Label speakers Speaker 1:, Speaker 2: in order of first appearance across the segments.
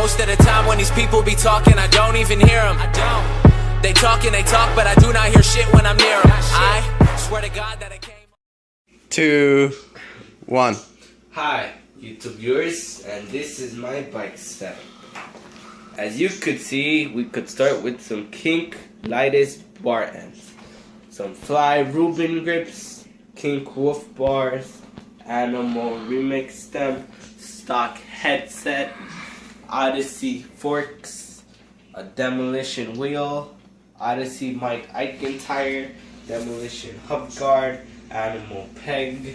Speaker 1: Most of the time when these people be talking, I don't even hear them. They talk and they talk, but I do not hear shit when I'm near them. I swear to God that I came.
Speaker 2: 2, 1.
Speaker 3: Hi, YouTube viewers, and this is my bike setup. As you could see, we could start with some kink lightest bar ends, some fly Reuben grips, kink wolf bars, animal remix stem, stock headset, Odyssey forks, a demolition wheel, Odyssey Mike Aiken tire, demolition hub guard, animal peg.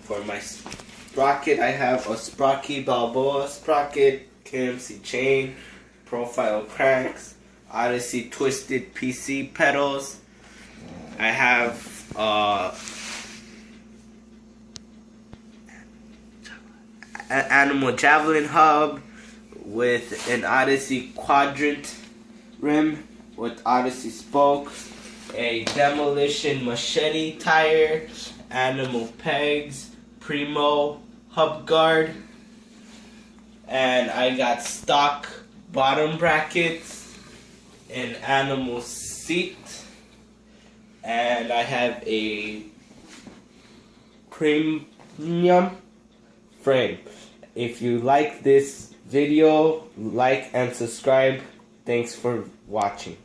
Speaker 3: For my sprocket, I have a Sprocky Balboa sprocket, KMC chain, profile cranks, Odyssey twisted PC pedals. I have an animal javelin hub with an Odyssey quadrant rim with Odyssey spokes, a demolition machete tire, animal pegs, Primo hub guard, and I got stock bottom brackets, an animal seat, and I have a premium frame. If you like this video, like and subscribe. Thanks for watching.